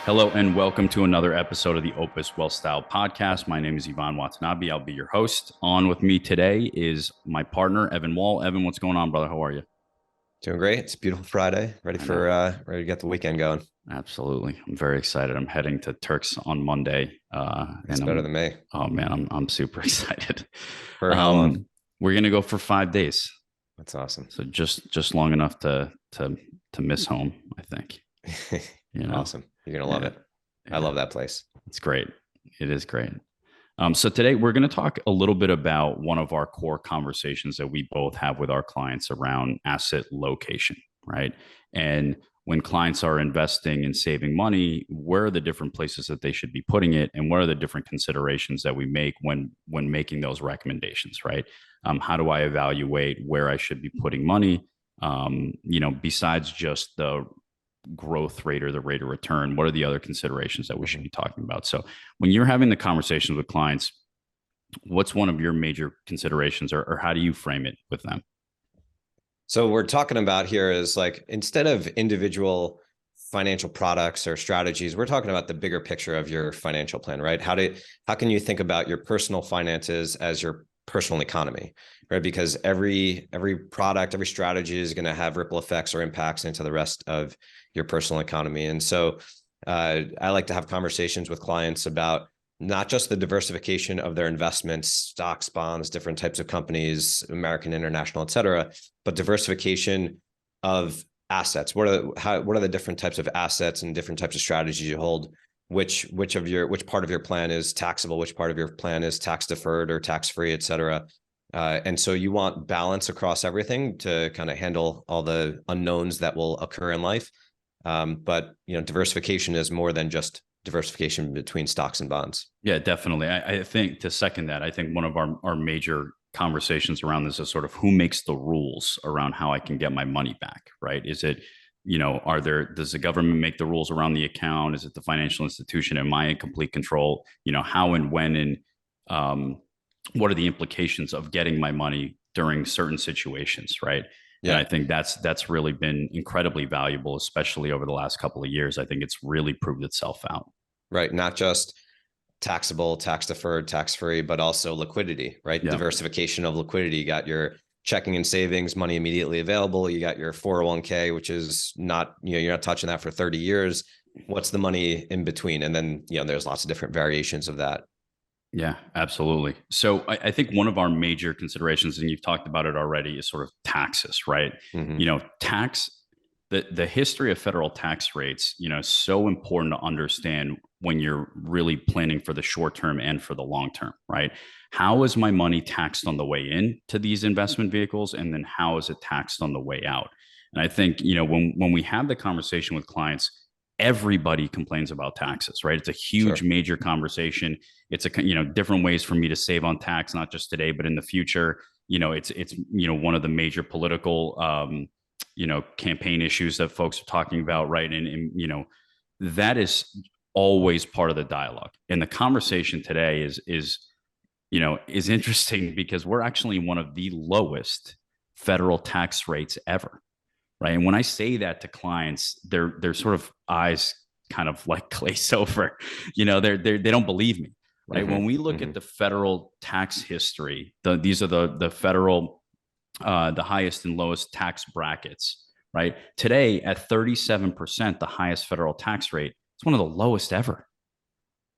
Hello and welcome to another episode of the Opus Well Style podcast. My name is Iván Watanabe. I'll be your host. On with me today is my partner, Evan Wohl. Evan, what's going on, brother? How are you? Doing great. It's a beautiful Friday. Ready to get the weekend going. Absolutely. I'm very excited. I'm heading to Turks on Monday. It's better than me. Oh man, I'm super excited. For how long? We're gonna go for 5 days. That's awesome. So just long enough to miss home, I think. Awesome. You're gonna love it. I love that place. It's great. It is great. So today we're going to talk a little bit about one of our core conversations that we both have with our clients around asset location, right? And when clients are investing and saving money, where are the different places that they should be putting it, and what are the different considerations that we make when making those recommendations, right? How do I evaluate where I should be putting money? Besides just the growth rate or the rate of return, what are the other considerations that we should be talking about? So when you're having the conversations with clients, what's one of your major considerations, or how do you frame it with them? So we're talking about here is like, instead of individual financial products or strategies, we're talking about the bigger picture of your financial plan, right? How can you think about your personal finances as your personal economy, right? Because every product, every strategy is going to have ripple effects or impacts into the rest of your personal economy. And so I like to have conversations with clients about not just the diversification of their investments, stocks, bonds, different types of companies, American, international, et cetera, but diversification of assets. What are the different types of assets and different types of strategies you hold? Which part of your plan is taxable, which part of your plan is tax deferred or tax free, et cetera. And so you want balance across everything to kind of handle all the unknowns that will occur in life. But diversification is more than just diversification between stocks and bonds. Yeah, definitely. I think, to second that, I think one of our major conversations around this is sort of who makes the rules around how I can get my money back, right? Is it, does the government make the rules around the account? Is it the financial institution? Am I in complete control? How and when and what are the implications of getting my money during certain situations, right? Yeah. And I think that's really been incredibly valuable, especially over the last couple of years. I think it's really proved itself out. Right. Not just taxable, tax deferred, tax free, but also liquidity, right? Yeah. Diversification of liquidity. You got your checking and savings, money immediately available. You got your 401k, which is not, you're not touching that for 30 years. What's the money in between? And then, there's lots of different variations of that. Yeah, absolutely. So I think one of our major considerations, and you've talked about it already, is sort of taxes, right? Mm-hmm. The history of federal tax rates, is so important to understand when you're really planning for the short term and for the long term, right? How is my money taxed on the way in to these investment vehicles? And then how is it taxed on the way out? And I think, when we have the conversation with clients, everybody complains about taxes, right? It's a huge, sure, major conversation. It's different ways for me to save on tax, not just today, but in the future. It's one of the major political, campaign issues that folks are talking about, right? And that is always part of the dialogue. And the conversation today is interesting because we're actually one of the lowest federal tax rates ever. Right. And when I say that to clients, their sort of eyes kind of like glaze over. They don't believe me. Right. Mm-hmm. When we look, mm-hmm, at the federal tax history, these are the federal, the highest and lowest tax brackets. Right. Today at 37%, the highest federal tax rate, it's one of the lowest ever.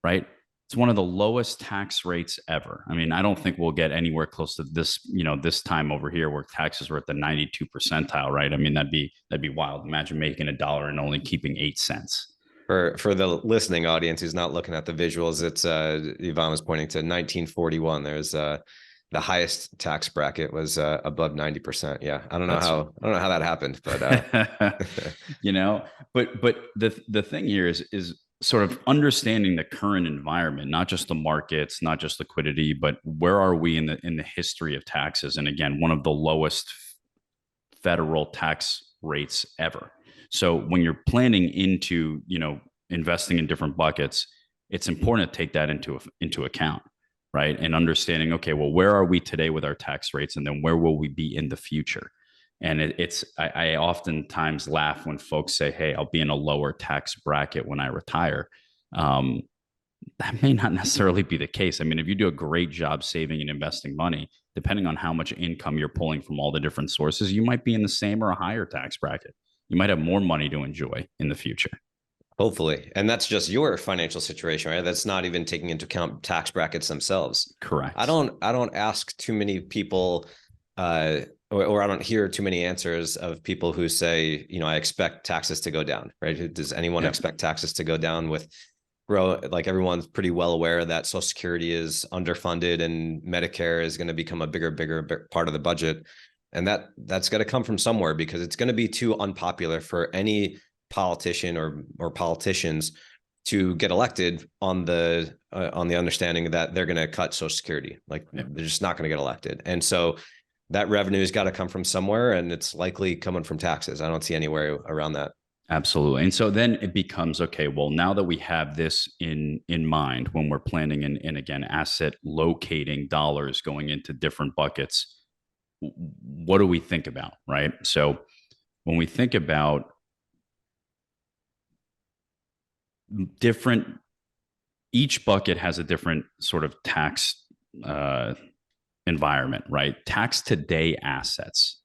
Right. It's one of the lowest tax rates ever. I mean, I don't think we'll get anywhere close to this, this time over here where taxes were at the 92 percentile, right? I mean, that'd be wild. Imagine making $1 and only keeping 8 cents. For the listening audience who's not looking at the visuals, it's Iván was pointing to 1941. There's the highest tax bracket was above 90%. Yeah, I don't know how that happened, but but the thing here is sort of understanding the current environment, not just the markets, not just liquidity, but where are we in the history of taxes? And again, one of the lowest federal tax rates ever. So when you're planning into, investing in different buckets, it's important to take that into account, right? And understanding, okay, well, where are we today with our tax rates? And then where will we be in the future? And I oftentimes laugh when folks say, hey, I'll be in a lower tax bracket when I retire. That may not necessarily be the case. I mean, if you do a great job saving and investing money, depending on how much income you're pulling from all the different sources, you might be in the same or a higher tax bracket. You might have more money to enjoy in the future. Hopefully. And that's just your financial situation, right? That's not even taking into account tax brackets themselves. Correct. I don't ask too many people, or I don't hear too many answers of people who say, I expect taxes to go down, right? Does anyone expect taxes to go down with like everyone's pretty well aware that Social Security is underfunded and Medicare is going to become a bigger part of the budget. And that's got to come from somewhere, because it's going to be too unpopular for any politician or politicians to get elected on the understanding that they're going to cut Social Security. Like they're just not going to get elected. And so that revenue has got to come from somewhere, and it's likely coming from taxes. I don't see anywhere around that. Absolutely. And so then it becomes, okay, well, now that we have this in mind when we're planning and again, asset locating dollars going into different buckets, what do we think about, right? So when we think about each bucket has a different sort of tax environment, right? Tax today assets,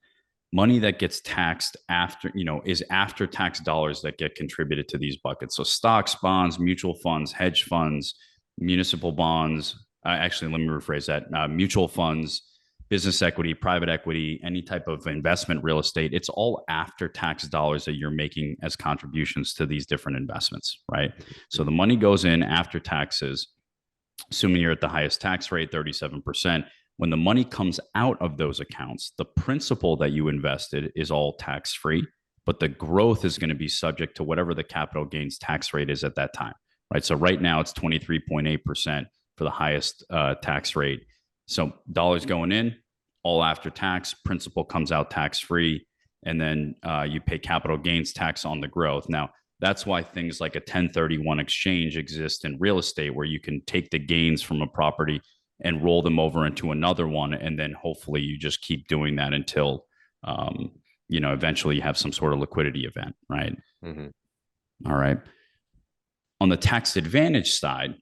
money that gets taxed after, is after tax dollars that get contributed to these buckets. So stocks, bonds, mutual funds, hedge funds, municipal bonds. Actually, let me rephrase that. Mutual funds, business equity, private equity, any type of investment real estate. It's all after tax dollars that you're making as contributions to these different investments, right? So the money goes in after taxes, assuming you're at the highest tax rate, 37%. When the money comes out of those accounts, the principal that you invested is all tax-free, but the growth is going to be subject to whatever the capital gains tax rate is at that time, right? So right now it's 23.8% for the highest tax rate. So dollars going in, all after tax, principal comes out tax-free, and then you pay capital gains tax on the growth. Now, that's why things like a 1031 exchange exist in real estate, where you can take the gains from a property and roll them over into another one. And then hopefully you just keep doing that until, eventually you have some sort of liquidity event, right? Mm-hmm. All right. On the tax advantage side,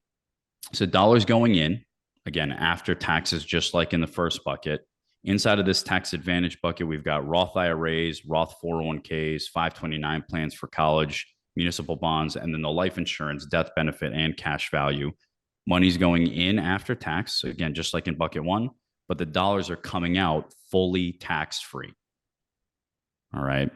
so dollars going in, again, after taxes, just like in the first bucket. Inside of this tax advantage bucket, we've got Roth IRAs, Roth 401ks, 529 plans for college, municipal bonds, and then the life insurance, death benefit, and cash value. Money's going in after tax, so again, just like in bucket one, but the dollars are coming out fully tax-free. All right,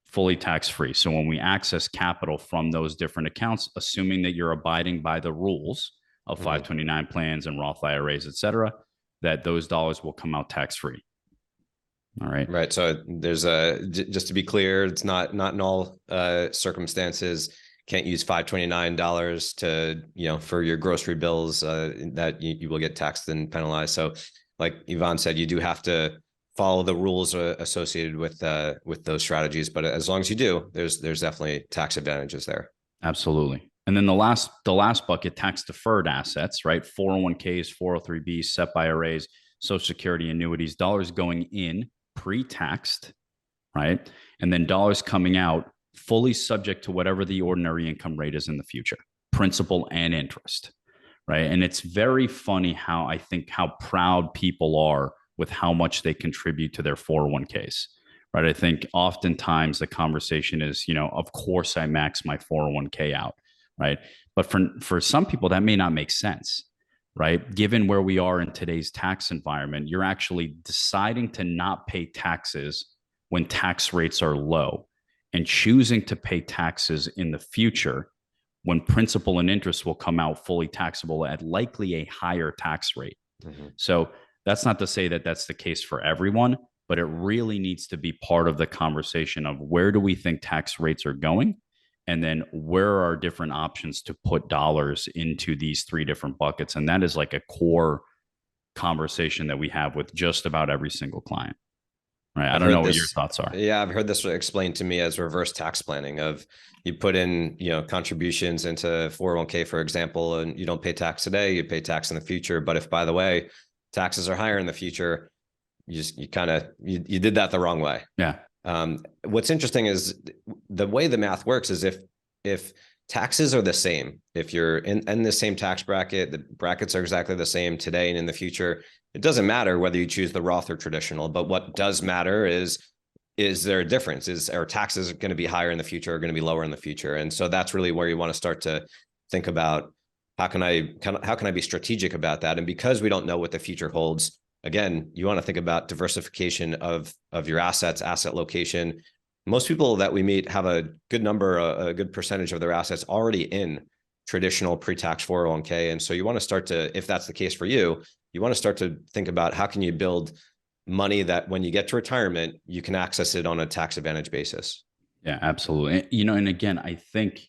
fully tax-free. So when we access capital from those different accounts, assuming that you're abiding by the rules of 529 plans and Roth IRAs, et cetera, that those dollars will come out tax-free. All right. Right. So there's just to be clear, it's not in all circumstances. Can't use $529 to, for your grocery bills that you will get taxed and penalized. So like Iván said, you do have to follow the rules associated with those strategies. But as long as you do, there's definitely tax advantages there. Absolutely. And then the last bucket, tax deferred assets, right? 401ks, 403bs, SEP IRAs, Social Security annuities, dollars going in pre-taxed, right? And then dollars coming out fully subject to whatever the ordinary income rate is in the future, principal and interest, right? And it's very funny how proud people are with how much they contribute to their 401ks, right? I think oftentimes the conversation is, of course I max my 401k out, right? But for some people that may not make sense, right? Given where we are in today's tax environment, you're actually deciding to not pay taxes when tax rates are low, and choosing to pay taxes in the future when principal and interest will come out fully taxable at likely a higher tax rate. Mm-hmm. So that's not to say that that's the case for everyone, but it really needs to be part of the conversation of where do we think tax rates are going? And then where are different options to put dollars into these three different buckets? And that is like a core conversation that we have with just about every single client. Right. I don't know what your thoughts are. Yeah, I've heard this explained to me as reverse tax planning. Of you put in, contributions into 401k, for example, and you don't pay tax today, you pay tax in the future. But if, by the way, taxes are higher in the future, you did that the wrong way. Yeah. What's interesting is the way the math works is if taxes are the same, if you're in the same tax bracket, the brackets are exactly the same today and in the future, it doesn't matter whether you choose the Roth or traditional. But what does matter is there a difference? Are taxes going to be higher in the future or going to be lower in the future? And so that's really where you want to start to think about how can I be strategic about that? And because we don't know what the future holds, again, you want to think about diversification of your assets, asset location. Most people that we meet have a good percentage of their assets already in traditional pre-tax 401k. And so you want to start to, if that's the case for you, you want to start to think about how can you build money that when you get to retirement, you can access it on a tax advantage basis. Yeah, absolutely. And again, I think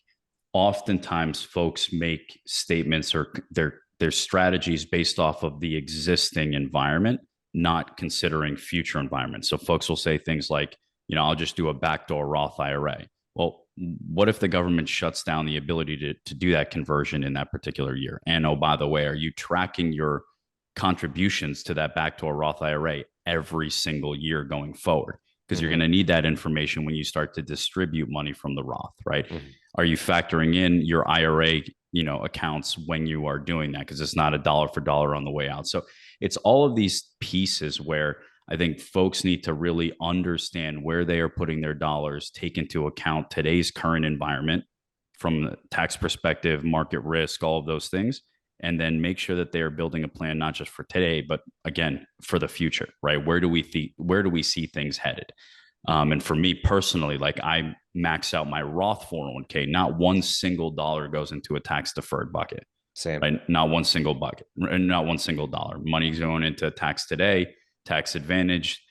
oftentimes folks make statements or their strategies based off of the existing environment, not considering future environments. So folks will say things like, I'll just do a backdoor Roth IRA. Well, what if the government shuts down the ability to do that conversion in that particular year? And oh, by the way, are you tracking your contributions to that backdoor Roth IRA every single year going forward? Because you're going to need that information when you start to distribute money from the Roth, right? Are you factoring in your IRA, accounts when you are doing that? Because it's not a dollar for dollar on the way out. So it's all of these pieces where I think folks need to really understand where they are putting their dollars, take into account today's current environment from the tax perspective, market risk, all of those things, and then make sure that they are building a plan not just for today, but again for the future, right? Where do we see things headed? And for me personally, like I max out my Roth 401k, not one single dollar goes into a tax deferred bucket. Same. Right? Not one single bucket, not one single dollar. Money's going into tax today, tax advantage,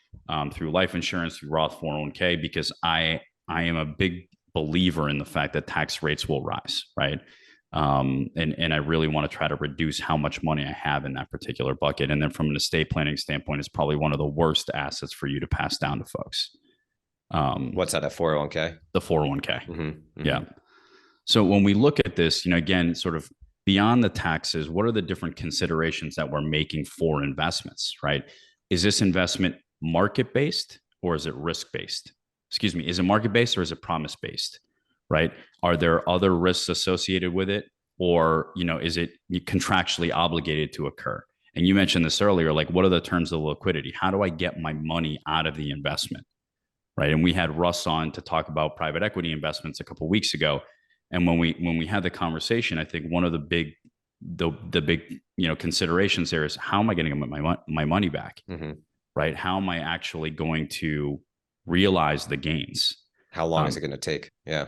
through life insurance, through Roth 401k, because I am a big believer in the fact that tax rates will rise, right? And I really want to try to reduce how much money I have in that particular bucket. And then from an estate planning standpoint, it's probably one of the worst assets for you to pass down to folks. What's that, a 401k? The 401k. Yeah. So when we look at this, again, sort of beyond the taxes, what are the different considerations that we're making for investments, right? Is this investment market-based or is it risk-based? Excuse me, is it market-based or is it promise-based, right? Are there other risks associated with it, or, is it contractually obligated to occur? And you mentioned this earlier, like what are the terms of liquidity? How do I get my money out of the investment, right? And we had Russ on to talk about private equity investments a couple of weeks ago. And when we had the conversation, I think one of the big considerations there is, how am I getting my money back? Right? How am I actually going to realize the gains? How long is it going to take? Yeah.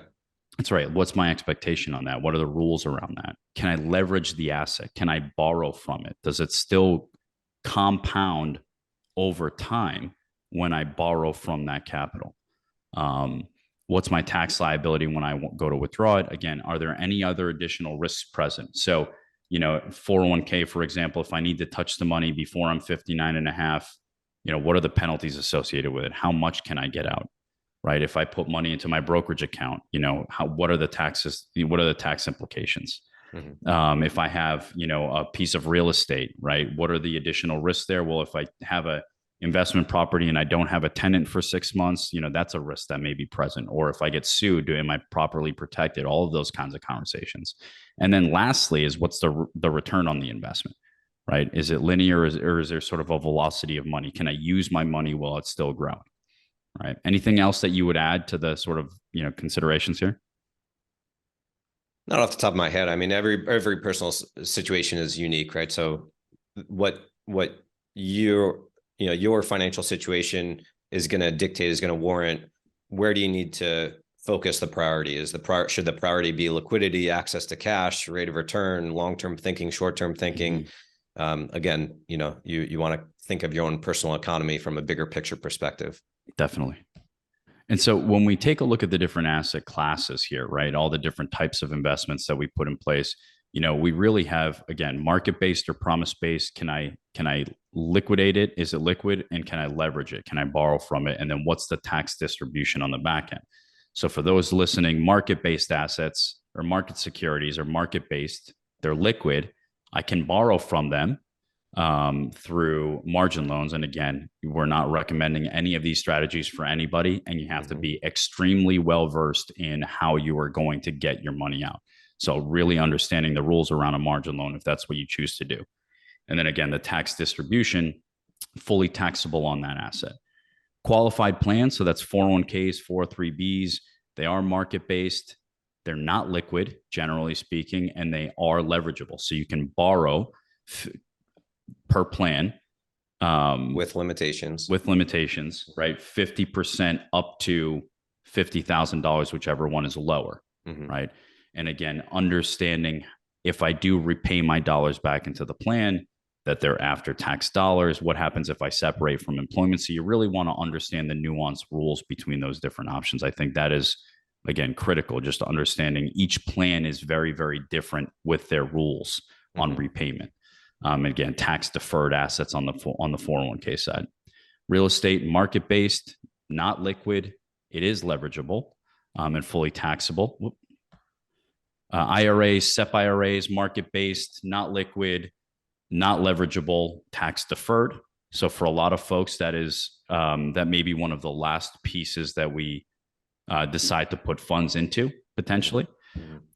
That's right. What's my expectation on that? What are the rules around that? Can I leverage the asset? Can I borrow from it? Does it still compound over time when I borrow from that capital? What's my tax liability when I go to withdraw it? Again, are there any other additional risks present? So, 401k, for example, if I need to touch the money before I'm 59 and a half, what are the penalties associated with it? How much can I get out? Right? If I put money into my brokerage account, what are the taxes? What are the tax implications? If I have, a piece of real estate, right? What are the additional risks there? Well, if I have a investment property and I don't have a tenant for 6 months, that's a risk that may be present. Or if I get sued, am I properly protected? All of those kinds of conversations. And then lastly is, what's the return on the investment, right? Is it linear, or is there sort of a velocity of money? Can I use my money while it's still growing? Right. Anything else that you would add to the sort of, considerations here? Not off the top of my head. I mean, every personal situation is unique, right? So what your financial situation is going to dictate, is going to warrant, where do you need to focus the priority? Should the priority be liquidity, access to cash, rate of return, long-term thinking, short-term thinking? Again, you want to think of your own personal economy from a bigger picture perspective. Definitely. And so when we take a look at the different asset classes here, right, all the different types of investments that we put in place, we really have, again, market-based or promise-based. Can I liquidate it? Is it liquid? And can I leverage it? Can I borrow from it? And then what's the tax distribution on the back end? So for those listening, market-based assets or market securities are market-based. They're liquid. I can borrow from them. through margin loans. And again, we're not recommending any of these strategies for anybody, and you have to be extremely well versed in how you are going to get your money out. So really understanding the rules around a margin loan, if that's what you choose to do. And then again, the tax distribution, fully taxable on that asset. Qualified plans, so that's 401ks, 403bs. They are market based. They're not liquid, generally speaking, and they are leverageable. So you can borrow per plan with limitations. Right? 50% up to $50,000, whichever one is lower, right? And again, understanding if I do repay my dollars back into the plan, that they're after tax dollars. What happens if I separate from employment? So you really want to understand the nuanced rules between those different options. I think that is, again, critical. Just understanding each plan is very, very different with their rules on repayment. Again, tax deferred assets on the 401k side. Real estate, market based, not liquid. It is leverageable and fully taxable. IRAs, SEP IRAs, market based, not liquid, not leverageable, tax deferred. So for a lot of folks, that may be one of the last pieces that we decide to put funds into potentially.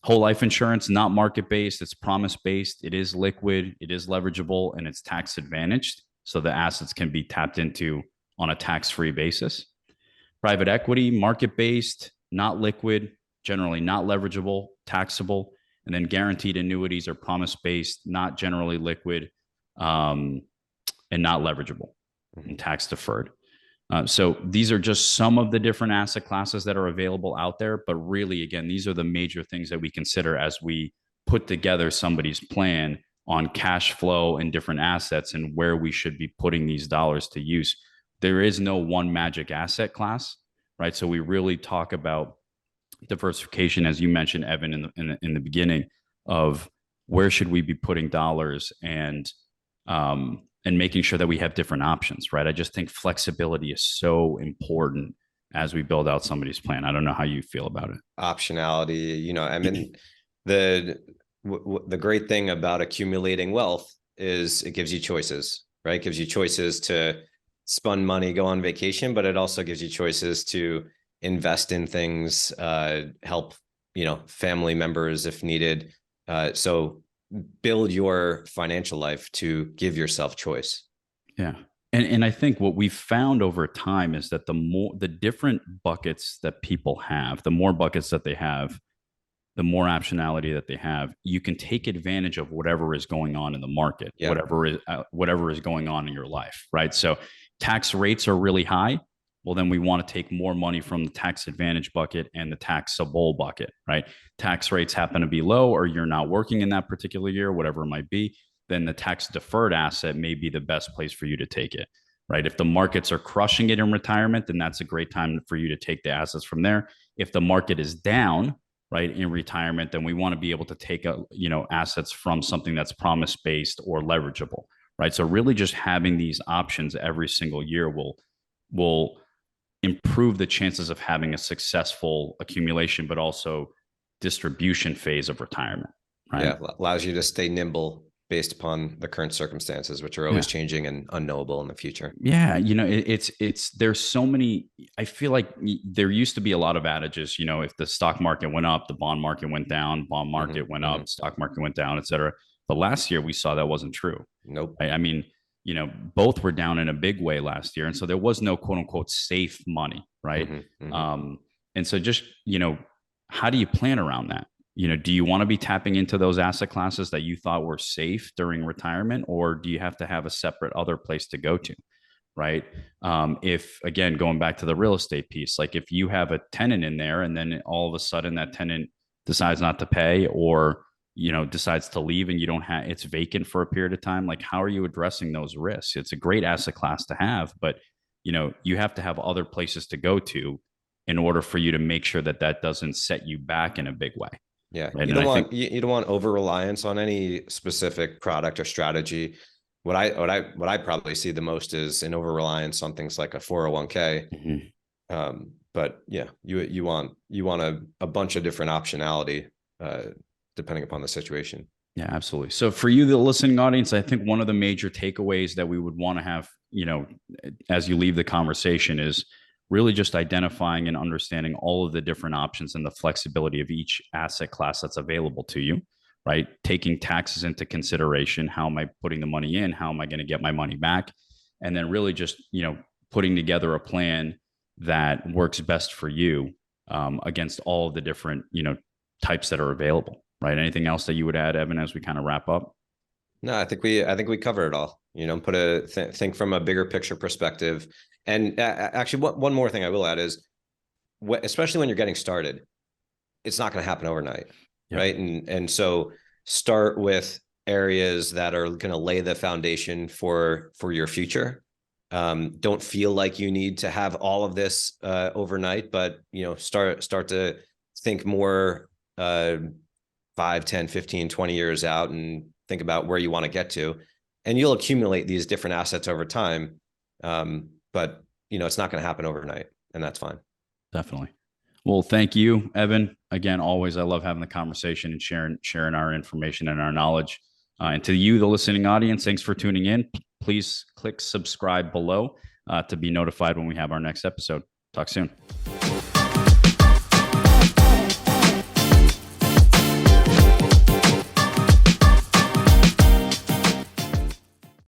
Whole life insurance, not market based, it's promise based, it is liquid, it is leverageable, and it's tax advantaged. So the assets can be tapped into on a tax-free basis. Private equity, market based, not liquid, generally not leverageable, taxable. And then guaranteed annuities are promise based, not generally liquid, and not leverageable and tax deferred. So these are just some of the different asset classes that are available out there. But really, again, these are the major things that we consider as we put together somebody's plan on cash flow and different assets and where we should be putting these dollars to use. There is no one magic asset class, right? So we really talk about diversification, as you mentioned, Evan, in the beginning, of where should we be putting dollars and making sure that we have different options, right? I just think flexibility is so important as we build out somebody's plan. I don't know how you feel about it. Optionality, I mean, the great thing about accumulating wealth is it gives you choices, right? It gives you choices to spend money, go on vacation, but it also gives you choices to invest in things, help, family members if needed. So build your financial life to give yourself choice. Yeah. And I think what we've found over time is that the different buckets that people have, the more buckets that they have, the more optionality that they have, you can take advantage of whatever is going on in the market, whatever is going on in your life, right? So tax rates are really high. Well, then we want to take more money from the tax advantage bucket and the taxable bucket, right? Tax rates happen to be low, or you're not working in that particular year, whatever it might be, then the tax deferred asset may be the best place for you to take it, right? If the markets are crushing it in retirement, then that's a great time for you to take the assets from there. If the market is down, right, in retirement, then we want to be able to take assets from something that's promise based or leverageable, right? So really just having these options every single year will improve the chances of having a successful accumulation, but also distribution phase of retirement, right? Yeah, allows you to stay nimble based upon the current circumstances, which are always changing and unknowable in the future. Yeah, there's so many. I feel like there used to be a lot of adages, if the stock market went up, the bond market went down, bond market went up, stock market went down, et cetera. But last year we saw that wasn't true. Nope. I mean, both were down in a big way last year. And so there was no quote unquote safe money, right? And so just, how do you plan around that? Do you want to be tapping into those asset classes that you thought were safe during retirement, or do you have to have a separate other place to go to, right? If, again, going back to the real estate piece, like if you have a tenant in there and then all of a sudden that tenant decides not to pay, or decides to leave and it's vacant for a period of time, like how are you addressing those risks? It's a great asset class to have, but you have to have other places to go to in order for you to make sure that doesn't set you back in a big way. Yeah. Right? You don't want over reliance on any specific product or strategy. What I probably see the most is an over reliance on things like a 401k. But yeah, you want a bunch of different optionality, depending upon the situation. Yeah, absolutely. So for you, the listening audience, I think one of the major takeaways that we would want to have, as you leave the conversation is really just identifying and understanding all of the different options and the flexibility of each asset class that's available to you, right? Taking taxes into consideration. How am I putting the money in? How am I going to get my money back? And then really just, putting together a plan that works best for you against all of the different, types that are available. Right. Anything else that you would add, Evan, as we kind of wrap up? No, I think we covered it all. Think from a bigger picture perspective. And actually, one more thing I will add is, especially when you're getting started, it's not going to happen overnight, Yep. right? And so start with areas that are going to lay the foundation for your future. Don't feel like you need to have all of this overnight, but start to think more 5, 10, 15, 20 years out and think about where you want to get to. And you'll accumulate these different assets over time. But it's not going to happen overnight, and that's fine. Definitely. Well, thank you, Evan. Again, always, I love having the conversation and sharing our information and our knowledge. And to you, the listening audience, thanks for tuning in. Please click subscribe below to be notified when we have our next episode. Talk soon.